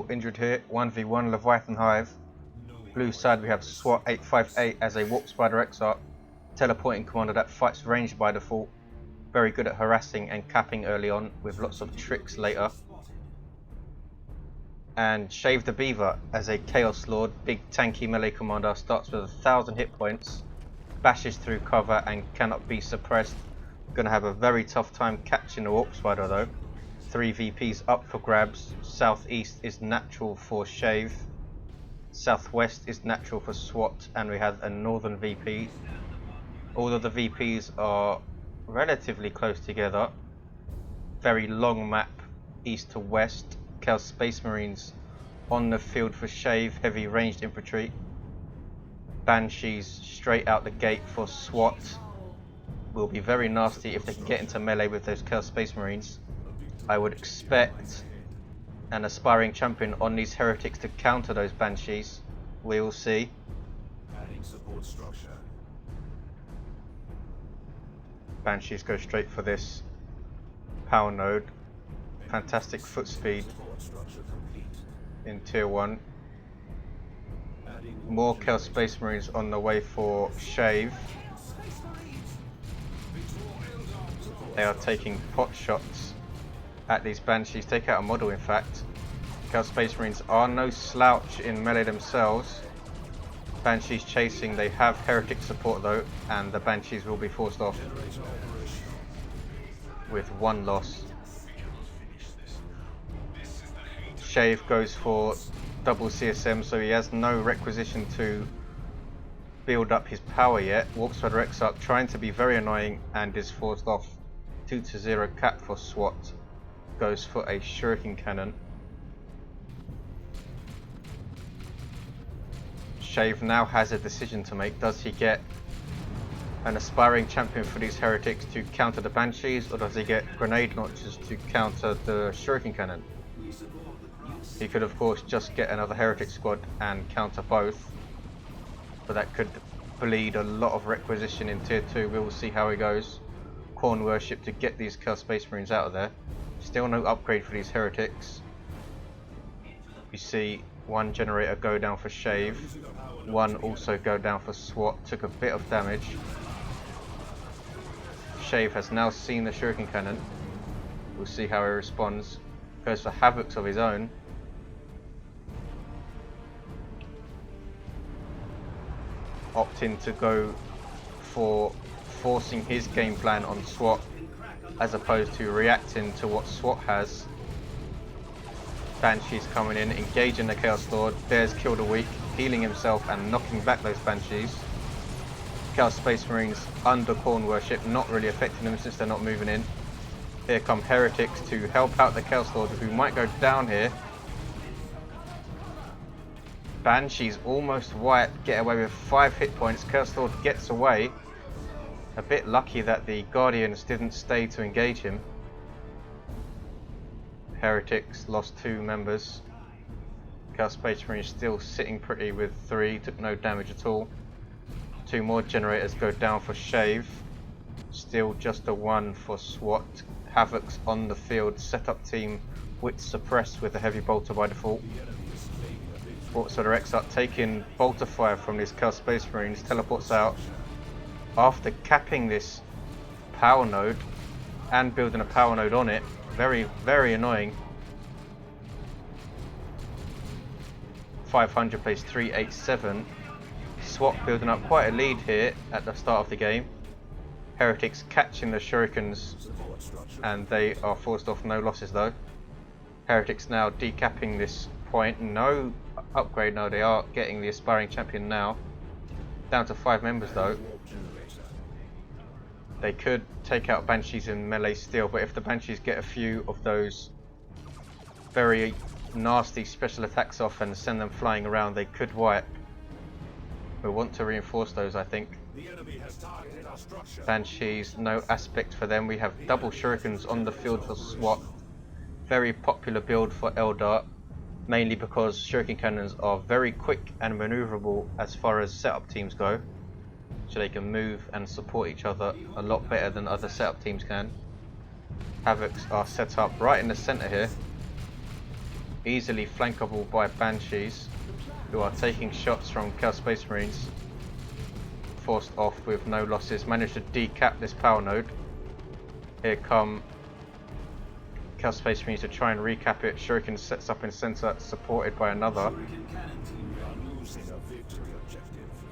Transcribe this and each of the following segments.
injured here. 1v1 Leviathan Hive. Blue side we have SWAT585 as a Warp Spider Exarch, teleporting commander that fights ranged by default. Very good at harassing and capping early on with lots of tricks later. And ShaveTheBeaver as a Chaos Lord, big tanky melee commander, starts with 1000 hit points, bashes through cover and cannot be suppressed. Gonna have a very tough time catching the Warp Spider though. 3 VPs up for grabs. Southeast is natural for Shave. Southwest is natural for SWAT, and we have a northern VP. All of the VPs are relatively close together. Very long map, east to west. Chaos Space Marines on the field for Shave, heavy ranged infantry. Banshees straight out the gate for SWAT. Will be very nasty if they can get into melee with those Chaos Space Marines. I would expect an aspiring champion on these heretics to counter those Banshees. We will see. Adding support structure. Banshees go straight for this power node. Fantastic foot speed in tier 1. More Chaos Space Marines on the way for Shave. They are taking pot shots at these Banshees. Take out a model in fact. Chaos Space Marines are no slouch in melee themselves. Banshees chasing, they have heretic support though, and the Banshees will be forced off with 1 loss. Shave goes for double CSM, so he has no requisition to build up his power yet. Warp Spider Exarch trying to be very annoying and is forced off. 2-0 cap for SWAT. Goes for a shuriken cannon. Shave now has a decision to make. Does he get an aspiring champion for these heretics to counter the Banshees, or does he get grenade launchers to counter the shuriken cannon? He could of course just get another heretic squad and counter both, but that could bleed a lot of requisition in tier 2. We will see how it goes. Khorne worship to get these Chaos Space Marines out of there. Still no upgrade for these heretics. We see 1 generator go down for Shave, 1 also go down for SWAT. Took a bit of damage. Shave has now seen the shuriken cannon. We'll see how he responds. Goes for havocs of his own. Opting to go for forcing his game plan on SWAT as opposed to reacting to what SWAT has. Banshees coming in, engaging the Chaos Lord. Bears killed a weak, healing himself and knocking back those Banshees. Chaos Space Marines under Khorne worship, not really affecting them since they're not moving in. Here come heretics to help out the Chaos Lord, who might go down here. Banshees almost wiped, get away with 5 hit points. Chaos Lord gets away. A bit lucky that the Guardians didn't stay to engage him. Heretics lost 2 members. Chaos Space Marines still sitting pretty with 3, took no damage at all. 2 more generators go down for Shave. Still just a 1 for SWAT. Havocs on the field, setup team wit suppressed with a heavy bolter by default. Warp Spider Exarch taking bolter fire from these Chaos Space Marines, teleports out after capping this power node and building a power node on it. Very, very annoying. 500 plays 387. SWAT building up quite a lead here at the start of the game. Heretics catching the shurikens and they are forced off. No losses though. Heretics now decapping this point. No upgrade. No, they are getting the aspiring champion now. Down to 5 members though. They could take out Banshees in melee still, but if the Banshees get a few of those very nasty special attacks off and send them flying around, they could wipe. We'll want to reinforce those, I think. Banshees, no aspect for them. We have double shurikens on the field for SWAT. Very popular build for Eldar, mainly because shuriken cannons are very quick and maneuverable as far as setup teams go. So they can move and support each other a lot better than other setup teams can. Havocs are set up right in the center here. easily flankable by Banshees, who are taking shots from Chaos Space Marines. Forced off with no losses, managed to decap this power node. Here come Chaos Space Marines to try and recap it. Shuriken sets up in center, supported by another.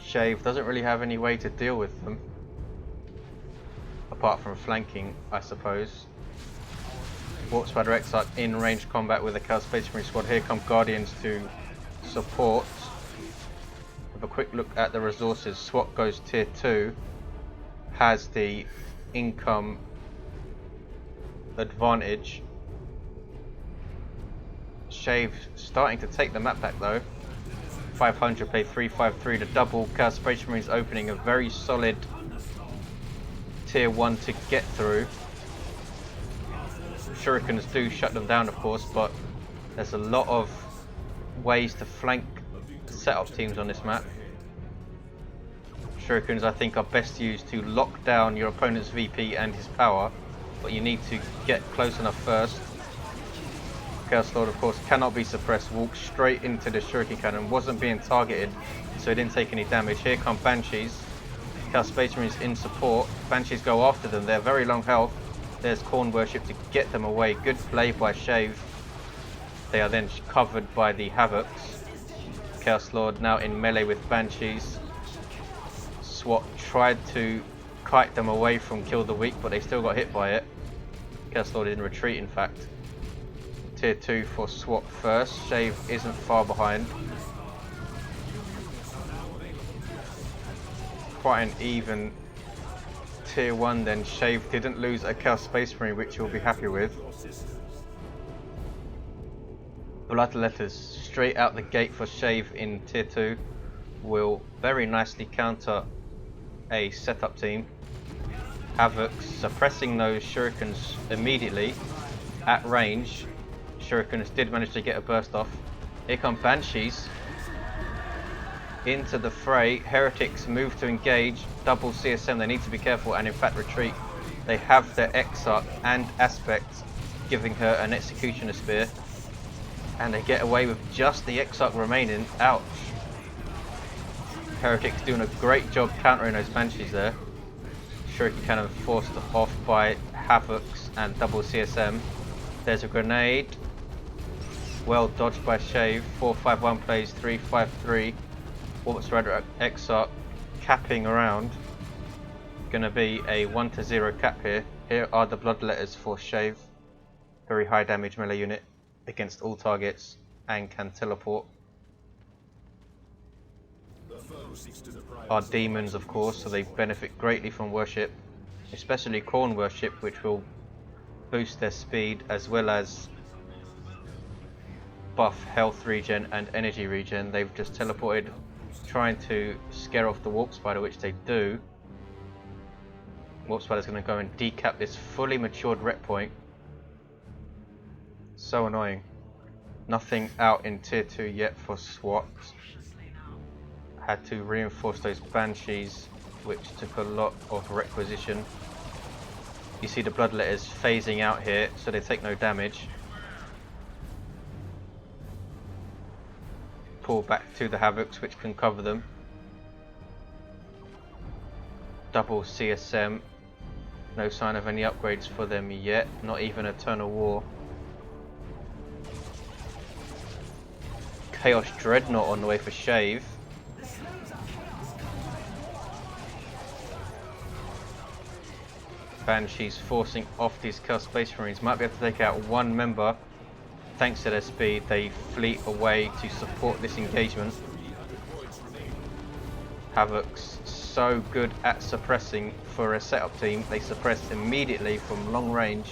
Shave doesn't really have any way to deal with them, apart from flanking, I suppose. Warp Spider Exarch in range combat with the Chaos Space Marine squad. Here come Guardians to support. Have a quick look at the resources. SWAT goes tier 2, has the income advantage. Shave starting to take the map back though. 500 play 353 to double. Chaos Space Marines opening a very solid tier 1 to get through. Shurikens do shut them down of course, but there's a lot of ways to flank setup teams on this map. Shurikens I think are best used to lock down your opponent's VP and his power, but you need to get close enough first. Chaos Lord of course cannot be suppressed, walked straight into the Shuriken cannon, wasn't being targeted so he didn't take any damage. Here come Banshees, Chaos Space Marines in support. Banshees go after them, they're very long health. There's Khorne worship to get them away, good play by Shave. They are then covered by the Havocs. Chaos Lord now in melee with Banshees. SWAT tried to kite them away from Kill the Weak, but they still got hit by it. Chaos Lord in retreat in fact. Tier 2 for SWAT first. Shave isn't far behind. Quite an even tier 1 then. Shave didn't lose a Chaos Space Marine, which you'll be happy with. Blood Letters straight out the gate for Shave in tier 2 will very nicely counter a setup team. Havoc suppressing those Shurikens immediately at range. Shurikens did manage to get a burst off. Here come Banshees into the fray. Heretics move to engage, double CSM, they need to be careful and in fact retreat. They have their Exarch and Aspect giving her an Executioner Spear, and they get away with just the Exarch remaining. Ouch. Heretics doing a great job countering those Banshees there. Shuriken Cannon forced off by Havocs and double CSM. There's a grenade, well dodged by Shave. 451 plays 353. Warp Spider Exarch capping around. Gonna be a 1-0 cap here. Here are the blood letters for Shave. Very high damage melee unit against all targets and can teleport. Are demons of course, so they benefit greatly from worship, especially Khorne worship, which will boost their speed as well as buff health regen and energy regen. They've just teleported trying to scare off the Warp Spider, which they do. Warp Spider's going to go and decap this fully matured rep point. So annoying. Nothing out in tier 2 yet for SWAT. Had to reinforce those Banshees, which took a lot of requisition. You see the blood letters phasing out here, so they take no damage. Pull back to the Havocs, which can cover them. Double CSM. No sign of any upgrades for them yet, not even Eternal War. Chaos Dreadnought on the way for Shave. Banshees forcing off these Chaos Space Marines. Might be able to take out one member. Thanks to their speed, they fleet away to support this engagement. Havoc's so good at suppressing for a setup team. They suppress immediately from long range.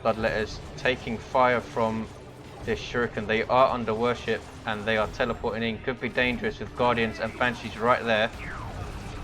Bloodletters taking fire from this Shuriken. They are under worship and they are teleporting in. Could be dangerous with Guardians and Banshees right there.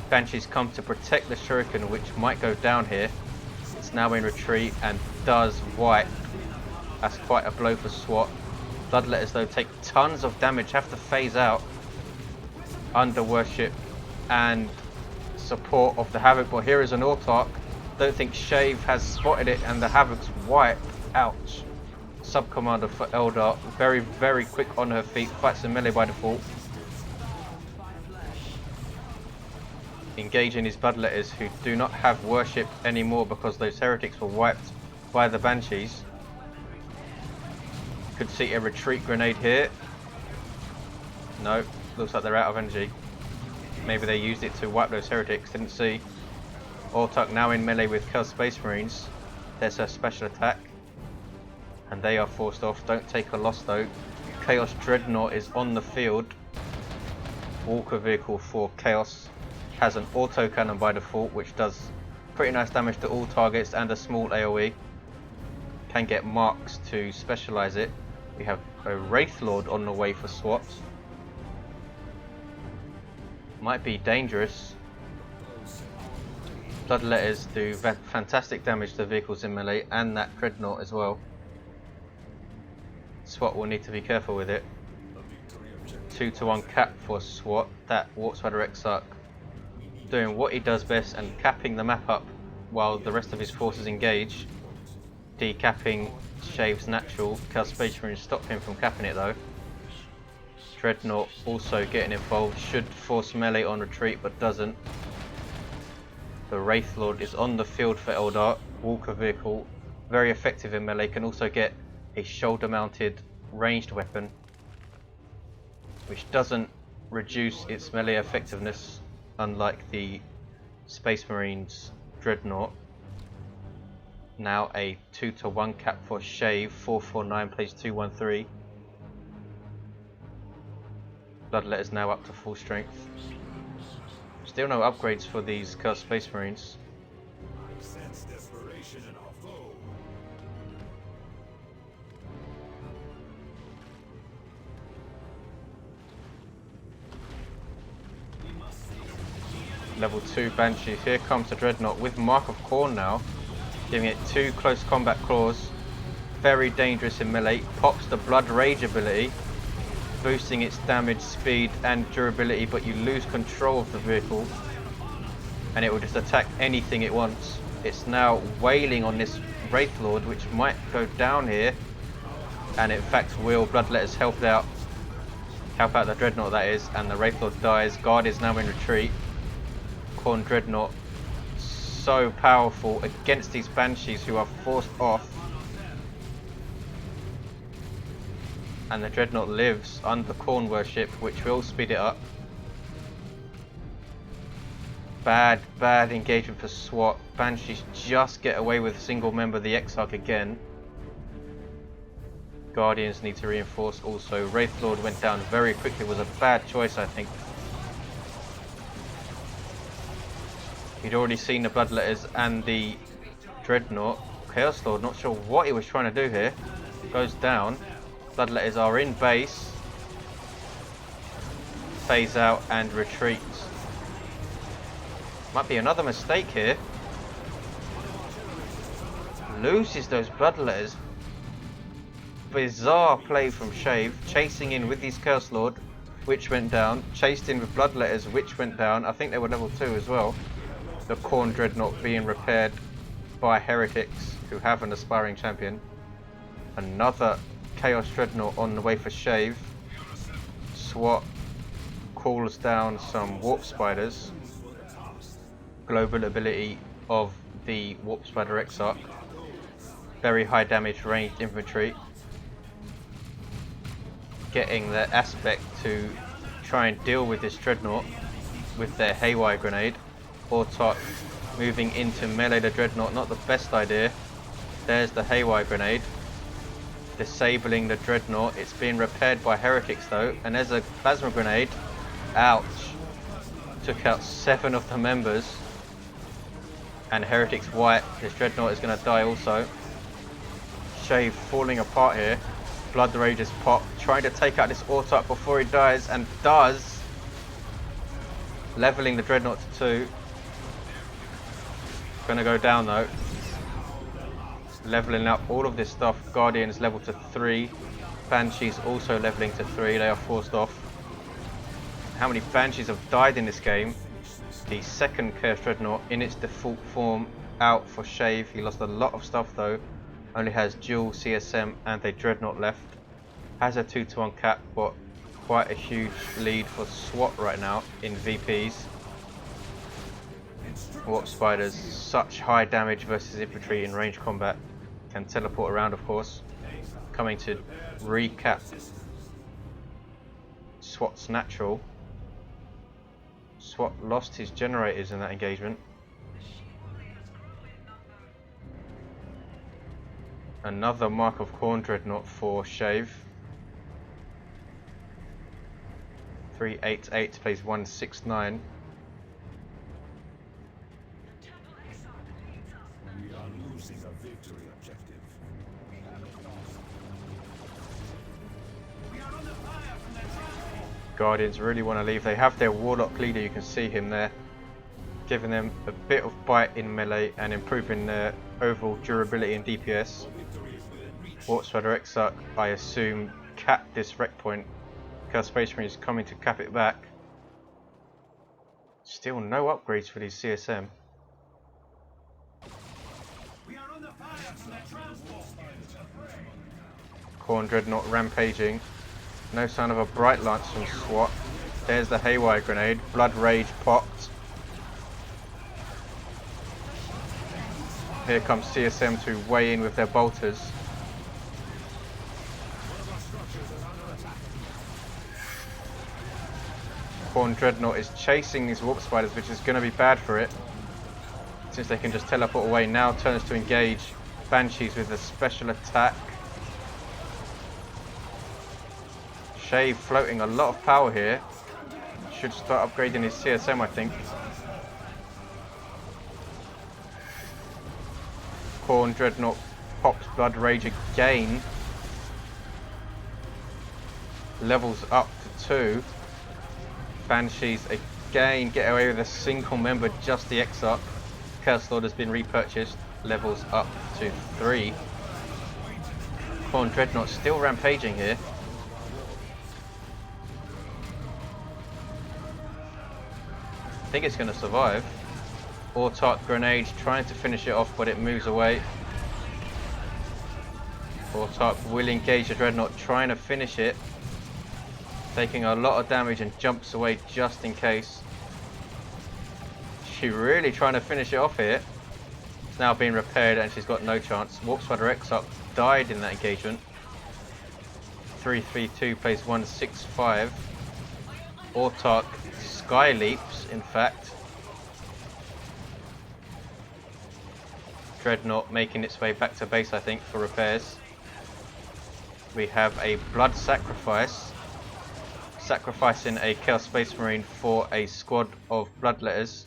Banshees come to protect the Shuriken, which might go down here. It's now in retreat and does wipe. That's quite a blow for SWAT. Bloodletters though take tons of damage, have to phase out under worship and support of the Havoc. But here is an Autarch. Don't think Shave has spotted it and the Havoc's wipe. Ouch. sub-commander for Eldar. Very, very quick on her feet. Fights in melee by default. Engaging his bloodletters who do not have worship anymore because those heretics were wiped by the Banshees. Could see a retreat grenade here. No, looks like they're out of energy. Maybe they used it to wipe those heretics, didn't see. Ortuk now in melee with Chaos Space Marines. There's her special attack. And they are forced off. Don't take a loss though. Chaos Dreadnought is on the field. Walker vehicle for Chaos has an autocannon by default, which does pretty nice damage to all targets and a small AoE. Can get marks to specialize it. We have a Wraith Lord on the way for SWAT. Might be dangerous. Bloodletters do fantastic damage to vehicles in melee and that Dreadnought as well. SWAT will need to be careful with it. 2-to-1 cap for SWAT. That Warp Spider Exarch doing what he does best and capping the map up while the rest of his forces engage. Decapping Shave's natural. Chaos Space Marines stop him from capping it though. Dreadnought also getting involved. Should force melee on retreat but doesn't. The Wraith Lord is on the field for Eldar. Walker vehicle, very effective in melee, can also get a shoulder mounted ranged weapon which doesn't reduce its melee effectiveness unlike the Space Marines Dreadnought. Now a 2-to-1 cap for Shave. 449 plays 213. Bloodletters now up to full strength. Still no upgrades for these Chaos Space Marines. I sense desperation in our foe. Level 2 Banshee. Here comes the Dreadnought with Mark of Khorne now, giving it 2 close combat claws. Very dangerous in melee. Pops the Blood Rage ability, boosting its damage, speed and durability, but you lose control of the vehicle and it will just attack anything it wants. It's now wailing on this Wraith Lord, which might go down here, and in fact will. Bloodletters help out the Dreadnought, that is, and the Wraith Lord dies. Guard is now in retreat. Khorne Dreadnought so powerful against these Banshees who are forced off, and the Dreadnought lives under Khorne worship, which will speed it up. Bad engagement for SWAT. Banshees just get away with a single member of the Exarch again. Guardians need to reinforce also. Wraith Lord went down very quickly, was a bad choice I think. He'd already seen the Bloodletters and the Dreadnought. Chaos Lord, not sure what he was trying to do here. Goes down. Bloodletters are in base. Phase out and retreats. Might be another mistake here. Loses those Bloodletters. Bizarre play from Shave. Chasing in with his Chaos Lord, which went down. Chased in with Bloodletters, which went down. I think they were level 2 as well. The Khorne Dreadnought being repaired by heretics who have an aspiring champion. Another Chaos Dreadnought on the way for Shave. SWAT calls down some Warp Spiders. Global ability of the Warp Spider Exarch. Very high damage ranged infantry. Getting the aspect to try and deal with this Dreadnought with their Haywire Grenade. Ortuk moving into melee the Dreadnought, not the best idea. There's the Haywire Grenade. Disabling the Dreadnought. It's being repaired by heretics though, and there's a Plasma Grenade. Ouch. Took out 7 of the members. And heretics white. This Dreadnought is going to die also. Shave falling apart here. Blood Rage is popped. Trying to take out this Ortuk before he dies, and does. Leveling the Dreadnought to 2. Gonna go down though. Leveling up all of this stuff. Guardians level to 3. Banshees also leveling to 3. They are forced off. How many Banshees have died in this game? The second Chaos Dreadnought in its default form out for Shave. He lost a lot of stuff though. Only has dual CSM and a Dreadnought left. Has a 2-to-1 cap, but quite a huge lead for SWAT right now in VPs. Warp Spiders, such high damage versus infantry in range combat. Can teleport around, of course. Coming to recap SWAT's natural. SWAT lost his generators in that engagement. Another Mark of Khorne Dreadnought for Shave. 388 plays 169. We are losing a victory objective. Guardians really want to leave. They have their Warlock leader, you can see him there, giving them a bit of bite in melee and improving their overall durability and DPS. Warp Spider Exarch, I assume, capped this wreck point. Chaos Space Marine is coming to cap it back. Still no upgrades for these CSM. Khorne Dreadnought rampaging. No sign of a Bright Lance from SWAT. There's the Haywire Grenade. Blood Rage popped. Here comes CSM to weigh in with their bolters. Khorne Dreadnought is chasing these Warp Spiders, which is going to be bad for it, since they can just teleport away. Now turns to engage Banshees with a special attack. Shave floating a lot of power here. Should start upgrading his CSM, I think. Khorne Dreadnought pops Blood Rage again. Levels up to 2. Banshees again get away with a single member, just the Exarch. Chaos Lord has been repurchased. Levels up to 3. Khorne Dreadnought still rampaging here. I think it's going to survive. Autarch Grenade trying to finish it off, but it moves away. Autarch will engage the Dreadnought, trying to finish it. Taking a lot of damage and jumps away just in case. She's really trying to finish it off here. It's now being repaired and she's got no chance. Warp Spider Exarch died in that engagement. 332 plays 165. Autarch Sky Leaps, in fact. Dreadnought making its way back to base, I think, for repairs. We have a Blood Sacrifice. Sacrificing a Chaos Space Marine for a squad of Bloodletters.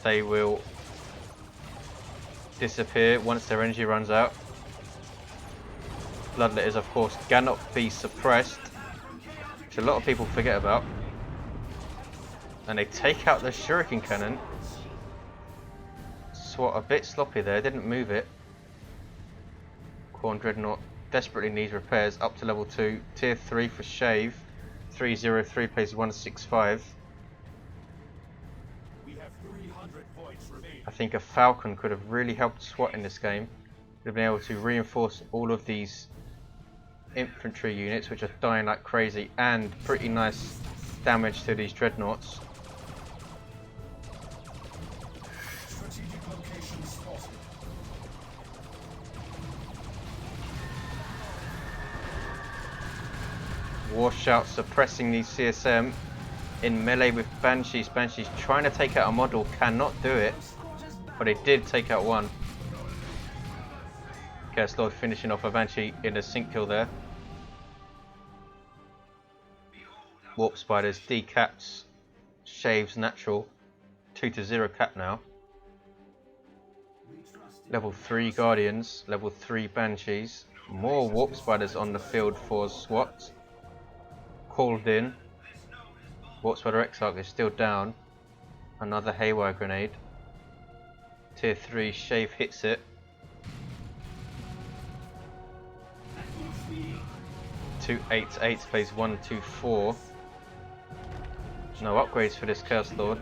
They will disappear once their energy runs out. Bloodletters, of course, cannot be suppressed, which a lot of people forget about. And they take out the Shuriken Cannon. SWAT a bit sloppy there, didn't move it. Khorne Dreadnought desperately needs repairs up to level 2. Tier 3 for Shave. 303 plays 165. We have 300 points remaining. I think a Falcon could have really helped SWAT in this game. They've been able to reinforce all of these infantry units, which are dying like crazy, and pretty nice damage to these Dreadnoughts. Strategic locations spotted. Washout suppressing these CSM in melee with Banshees. Banshees trying to take out a model, cannot do it, but they did take out one. Chaos Lord finishing off a Banshee in a sync kill there. Warp Spiders decaps Shave's natural. 2-0 cap now. Level 3 Guardians, level 3 Banshees. More Warp Spiders on the field for SWAT. Called in. Warp Spider Exarch is still down. Another Haywire Grenade. Tier 3 Shave hits it. 288 plays 124. No upgrades for this Chaos Lord.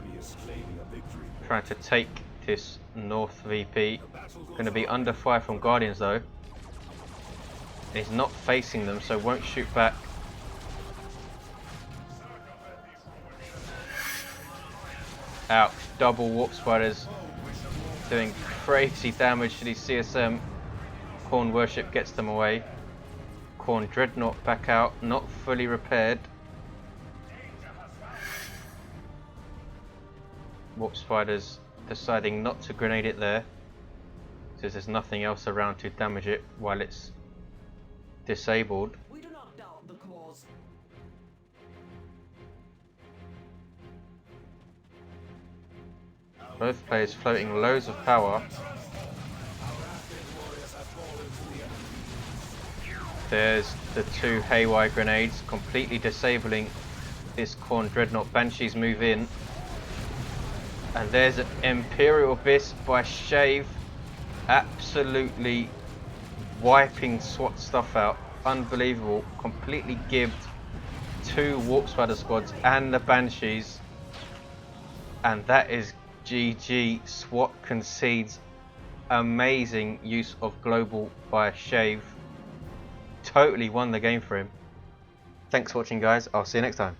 Trying to take this North VP. Going to be under fire from Guardians though. He's not facing them, so won't shoot back. Ouch, double Warp Spiders doing crazy damage to the CSM. Khorne Worship gets them away. Khorne Dreadnought back out, not fully repaired. Warp Spiders deciding not to grenade it there, since there's nothing else around to damage it while it's disabled. We do not doubt the cause. Both players floating loads of power. There's the two Haywire grenades completely disabling this Khorne Dreadnought. Banshees move in. And there's an Imperial Abyss by Shave. Absolutely wiping SWAT stuff out. Unbelievable. Completely gibbed two Warp Spider squads and the Banshees. And that is GG. SWAT concedes. Amazing use of global by Shave. Totally won the game for him. Thanks for watching, guys. I'll see you next time.